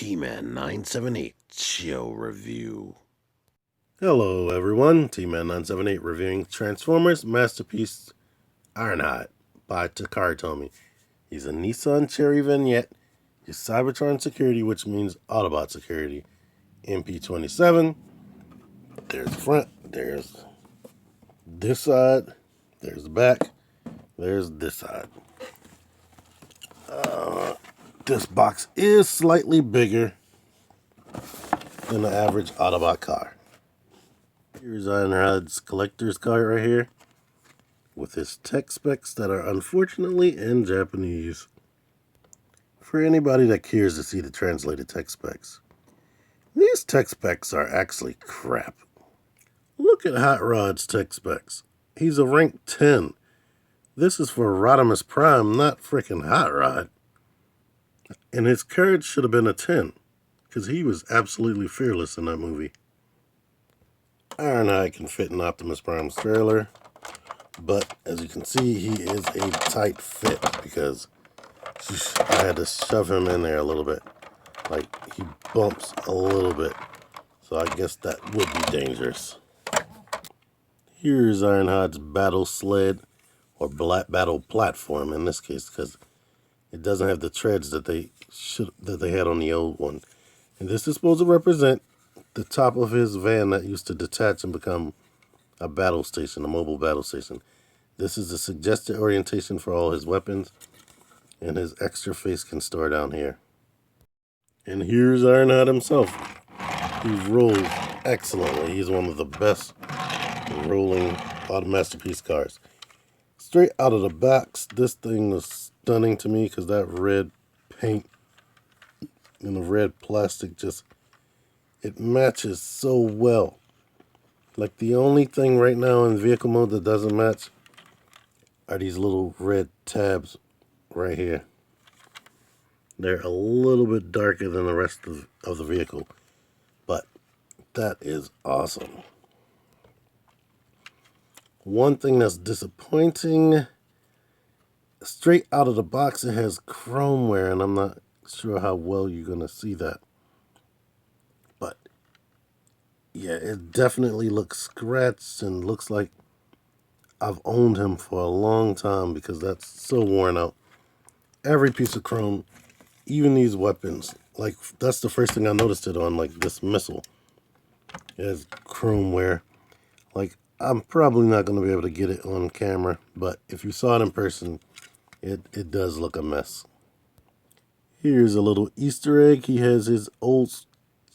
T-Man978 Show Review. Hello everyone, T-Man978 reviewing Transformers Masterpiece Ironhide by Takara Tomy. He's a Nissan Cherry vignette, his Cybertron security, which means Autobot security. MP-27, there's the front, there's this side, there's the back, there's this side. This box is slightly bigger than the average Autobot car. Here's Ironhide's collector's card right here, with his tech specs that are unfortunately in Japanese. For anybody that cares to see the translated tech specs, these tech specs are actually crap. Look at Hot Rod's tech specs. He's a rank 10. This is for Rodimus Prime, not frickin' Hot Rod. And his courage should have been a 10, because he was absolutely fearless in that movie. Ironhide can fit in Optimus Prime's trailer, but as you can see, he is a tight fit because I had to shove him in there a little bit. Like, he bumps a little bit, so I guess that would be dangerous. Here's Ironhide's battle sled, or battle platform in this case, because it doesn't have the treads that they had on the old one. And this is supposed to represent the top of his van that used to detach and become a battle station, a mobile battle station. This is the suggested orientation for all his weapons, and his extra face can store down here. And here's Ironhide himself. He rolls excellently. He's one of the best rolling Masterpiece cars. Straight out of the box, this thing was stunning to me because that red paint and the red plastic it matches so well. Like, the only thing right now in vehicle mode that doesn't match are these little red tabs right here. They're a little bit darker than the rest of the vehicle, but that is awesome. One thing that's disappointing, straight out of the box, it has chrome wear, and I'm not sure how well you're going to see that. But yeah, it definitely looks scratched and looks like I've owned him for a long time because that's so worn out. Every piece of chrome, even these weapons, like, that's the first thing I noticed it on, like this missile. It has chrome wear. Like, I'm probably not going to be able to get it on camera, but if you saw it in person, it does look a mess. Here's a little Easter egg. He has his old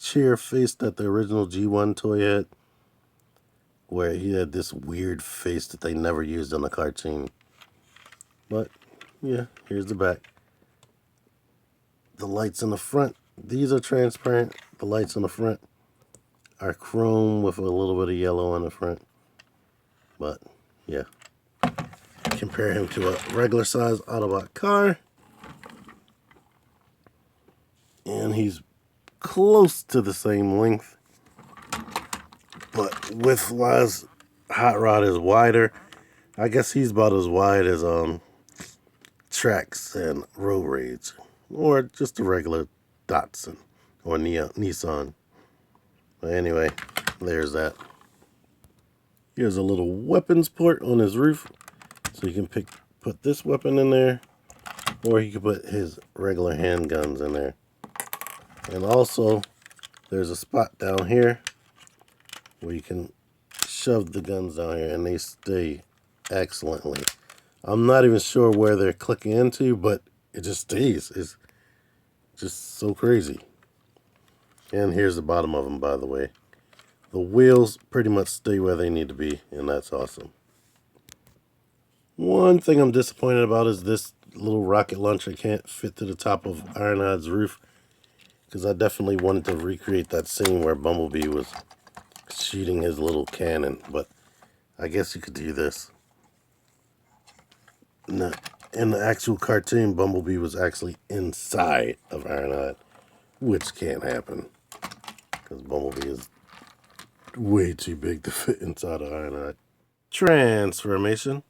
chair face that the original G1 toy had, where he had this weird face that they never used on the cartoon. But yeah, here's the back. The lights in the front, these are transparent. The lights in the front are chrome with a little bit of yellow on the front. But yeah, compare him to a regular size Autobot car, and he's close to the same length, but width-wise, Hot Rod is wider. I guess he's about as wide as Trax and Road Rage, or just a regular Datsun or Nissan. But anyway, there's that. Here's a little weapons port on his roof, so you can put this weapon in there, or he can put his regular handguns in there. And also, there's a spot down here where you can shove the guns down here, and they stay excellently. I'm not even sure where they're clicking into, but it just stays. It's just so crazy. And here's the bottom of them, by the way. The wheels pretty much stay where they need to be, and that's awesome. One thing I'm disappointed about is this little rocket launcher can't fit to the top of Ironhide's roof, because I definitely wanted to recreate that scene where Bumblebee was shooting his little cannon, but I guess you could do this. In the actual cartoon, Bumblebee was actually inside of Ironhide, which can't happen, because Bumblebee is way too big to fit inside of Ironhide. Transformation.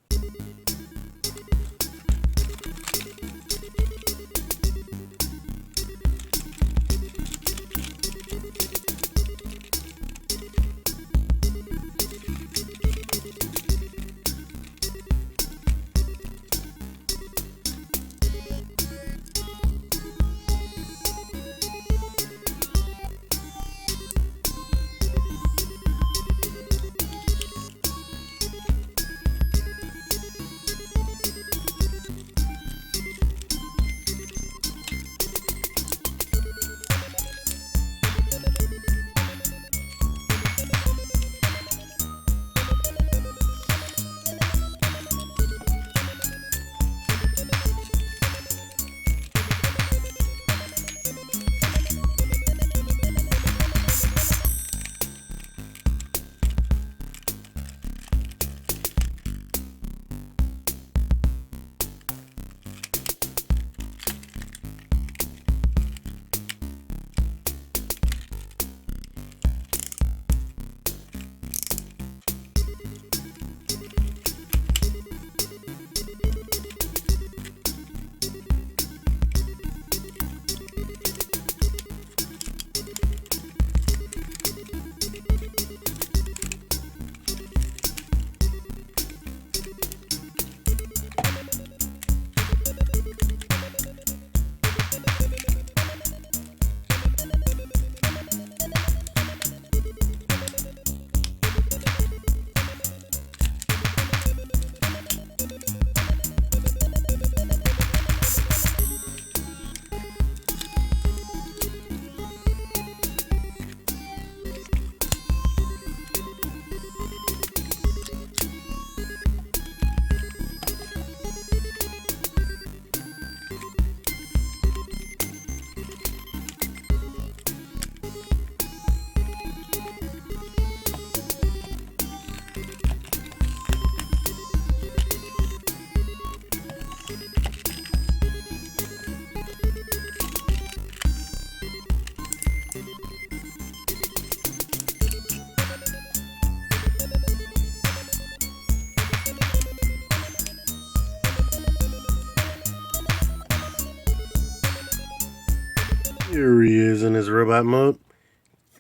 Here he is in his robot mode.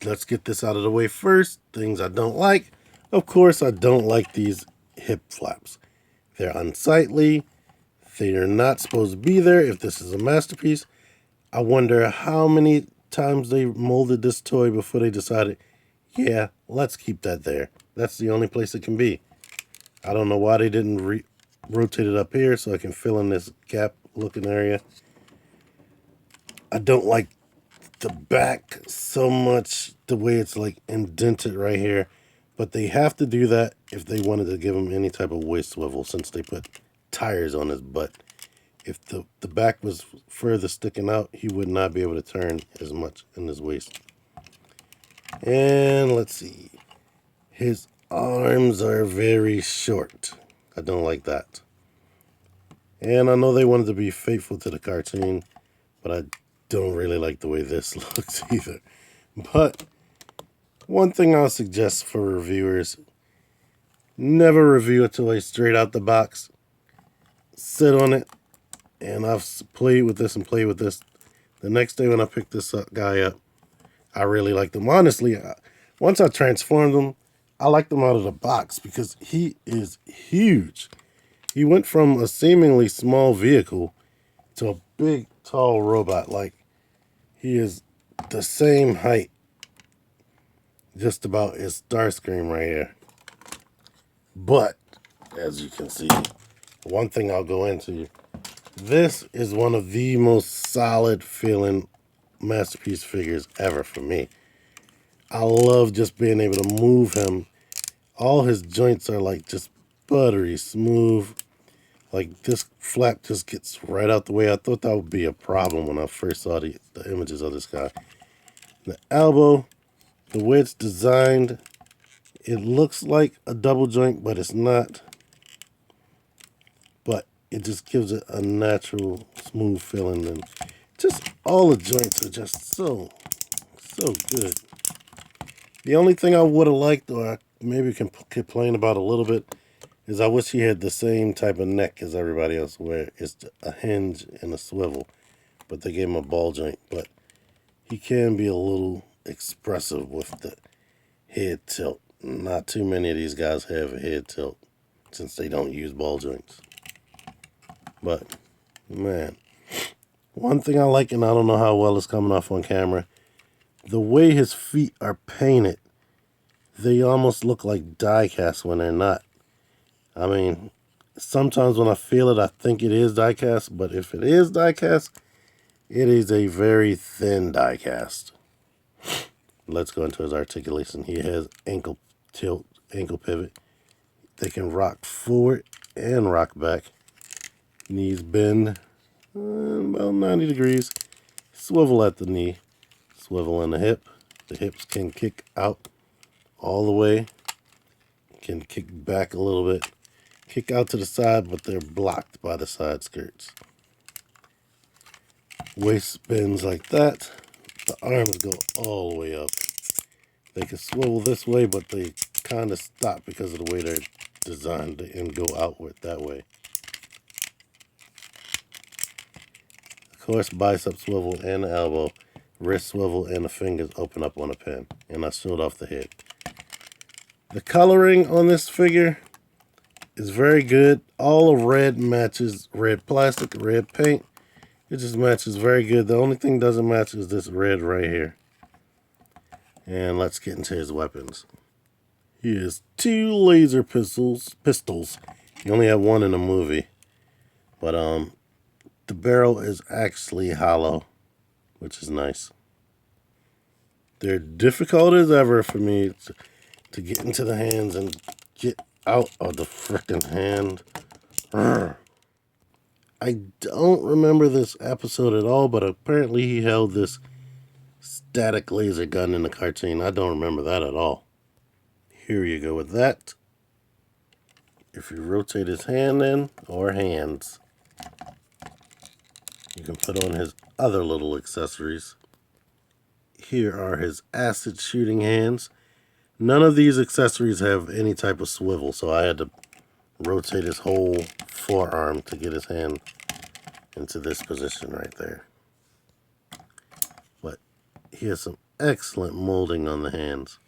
Let's get this out of the way first. Things I don't like. Of course, I don't like these hip flaps. They're unsightly. They are not supposed to be there if this is a masterpiece. I wonder how many times they molded this toy before they decided, yeah, let's keep that there. That's the only place it can be. I don't know why they didn't rotate it up here so I can fill in this gap looking area. I don't like the back so much, the way it's like indented right here. But they have to do that if they wanted to give him any type of waist swivel, since they put tires on his butt. If the back was further sticking out, he would not be able to turn as much in his waist. And let's see. His arms are very short. I don't like that. And I know they wanted to be faithful to the cartoon, but I don't really like the way this looks either. But one thing I'll suggest for reviewers, never review a toy straight out the box. Sit on it. And I've played with this and played with this. The next day when I picked this guy up, I really liked him. Honestly, once I transformed him, I liked him out of the box because he is huge. He went from a seemingly small vehicle to a big, tall robot. Like, he is the same height, just about as Starscream right here. But, as you can see, one thing I'll go into, this is one of the most solid feeling masterpiece figures ever for me. I love just being able to move him. All his joints are like just buttery smooth. Like this flap just gets right out the way. I thought that would be a problem when I first saw the images of this guy. The elbow, the way it's designed, it looks like a double joint, but it's not. But it just gives it a natural, smooth feeling, and just all the joints are just so good. The only thing I would have liked, or I maybe can complain about a little bit, is I wish he had the same type of neck as everybody else, where it's a hinge and a swivel, but they gave him a ball joint. But he can be a little expressive with the head tilt. Not too many of these guys have a head tilt, since they don't use ball joints. But, man, one thing I like, and I don't know how well it's coming off on camera, the way his feet are painted, they almost look like die cast when they're not. I mean, sometimes when I feel it, I think it is die cast, but if it is die cast, it is a very thin die cast. Let's go into his articulation. He has ankle tilt, ankle pivot. They can rock forward and rock back. Knees bend about 90 degrees. Swivel at the knee. Swivel in the hip. The hips can kick out all the way. Can kick back a little bit. Kick out to the side, but they're blocked by the side skirts. Waist bends like that. The arms go all the way up. They can swivel this way, but they kind of stop because of the way they're designed and go outward that way. Of course, bicep swivel and the elbow, wrist swivel, and the fingers open up on a pin. And I showed off the head. The coloring on this figure is very good. All of red matches red plastic, red paint. It just matches very good. The only thing doesn't match is this red right here. And let's get into his weapons. He has 2 laser pistols. He only had one in the movie. But the barrel is actually hollow, which is nice. They're difficult as ever for me to get into the hands and get out of the frickin' hand. I don't remember this episode at all, but apparently he held this static laser gun in the cartoon. I don't remember that at all. Here you go with that. If you rotate his hand in, or hands, you can put on his other little accessories. Here are his acid shooting hands. None of these accessories have any type of swivel, so I had to rotate his whole forearm to get his hand into this position right there. But he has some excellent molding on the hands.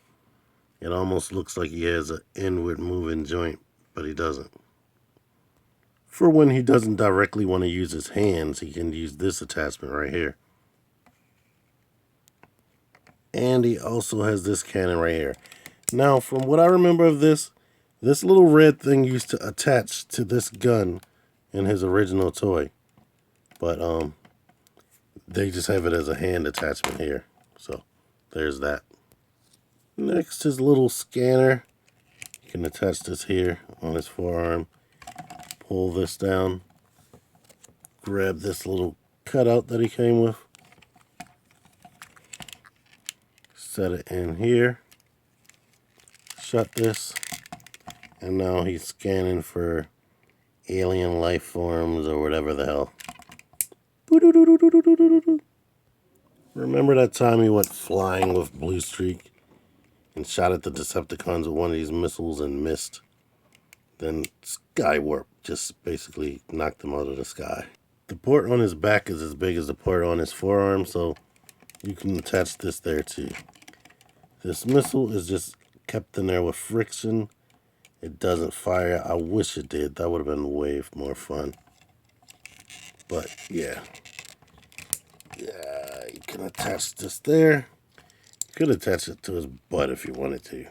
It almost looks like he has an inward moving joint, but he doesn't. For when he doesn't directly want to use his hands, he can use this attachment right here. And he also has this cannon right here. Now, from what I remember of this little red thing used to attach to this gun in his original toy. But they just have it as a hand attachment here. So there's that. Next, his little scanner. You can attach this here on his forearm. Pull this down. Grab this little cutout that he came with. Set it in here. Shut this. And now he's scanning for alien life forms or whatever the hell. Remember that time he went flying with Blue Streak and shot at the Decepticons with one of these missiles and missed? Then Skywarp just basically knocked him out of the sky. The port on his back is as big as the port on his forearm, so you can attach this there too. This missile is just kept in there with friction. It doesn't fire. I wish it did. That would have been way more fun. But yeah. Yeah, you can attach this there. You could attach it to his butt if you wanted to.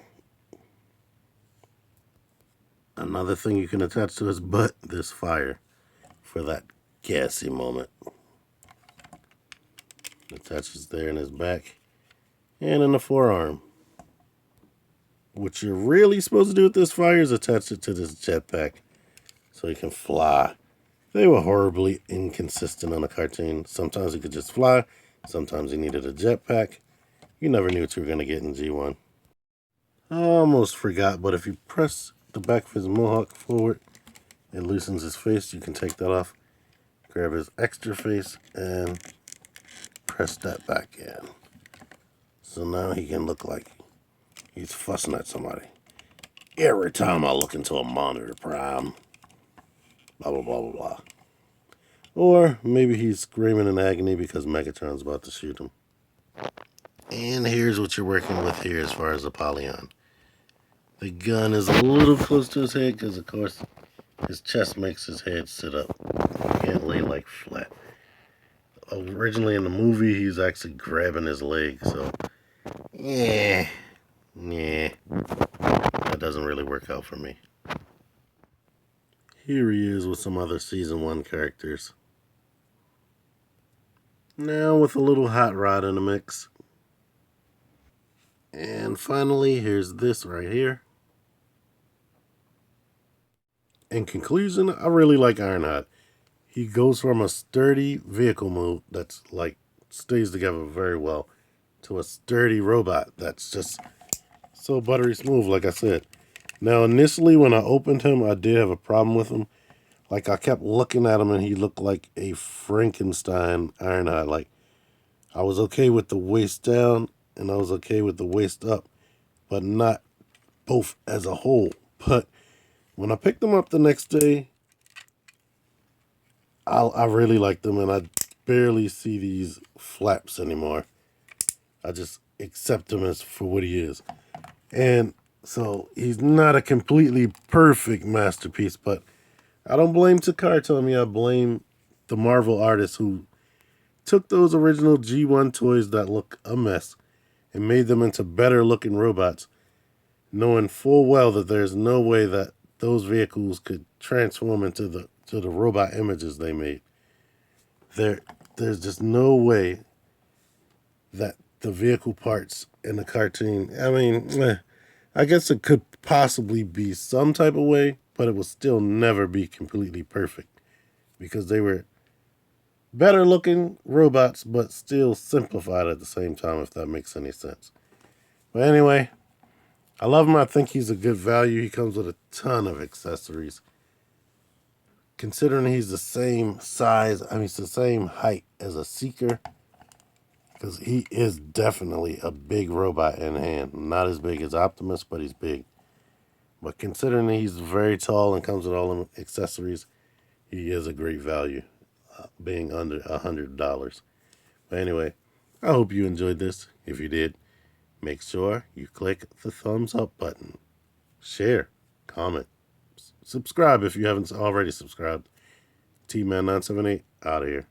Another thing you can attach to his butt, this fire, for that gassy moment. Attaches there in his back and in the forearm. What you're really supposed to do with this fire is attach it to this jetpack so he can fly. They were horribly inconsistent on the cartoon. Sometimes he could just fly. Sometimes he needed a jetpack. You never knew what you were going to get in G1. I almost forgot, but if you press the back of his mohawk forward, it loosens his face. You can take that off. Grab his extra face and press that back in. So now he can look like he's fussing at somebody. Every time I look into a monitor, Prime. Blah, blah, blah, blah, blah. Or maybe he's screaming in agony because Megatron's about to shoot him. And here's what you're working with here as far as Apollyon. The gun is a little close to his head because, of course, his chest makes his head sit up. He can't lay like flat. Originally in the movie, he's actually grabbing his leg, so yeah, that doesn't really work out for me. Here he is with some other Season 1 characters. Now with a little hot rod in the mix. And finally, here's this right here. In conclusion, I really like Ironhide. He goes from a sturdy vehicle mode that's like stays together very well to a sturdy robot that's just so buttery smooth, like I said. Now, initially when I opened him, I did have a problem with him. Like, I kept looking at him and he looked like a Frankenstein Ironhide. Like, I was okay with the waist down and I was okay with the waist up, but not both as a whole. But when I picked them up the next day, I really liked them, and I barely see these flaps anymore. I just accept him as for what he is. And so he's not a completely perfect masterpiece, but I don't blame Takara, Tomy. I blame the Marvel artists who took those original G1 toys that look a mess and made them into better looking robots, knowing full well that there's no way that those vehicles could transform into the robot images they made. There's just no way that the vehicle parts in the cartoon, I mean, I guess it could possibly be some type of way, but it will still never be completely perfect because they were better looking robots, but still simplified at the same time, if that makes any sense. But anyway, I love him. I think he's a good value. He comes with a ton of accessories. Considering he's the same size, he's the same height as a Seeker, because he is definitely a big robot in hand. Not as big as Optimus, but he's big. But considering he's very tall and comes with all the accessories, he is a great value, being under $100. But anyway, I hope you enjoyed this. If you did, make sure you click the thumbs up button. Share, comment, subscribe if you haven't already subscribed. T-Man978 out of here.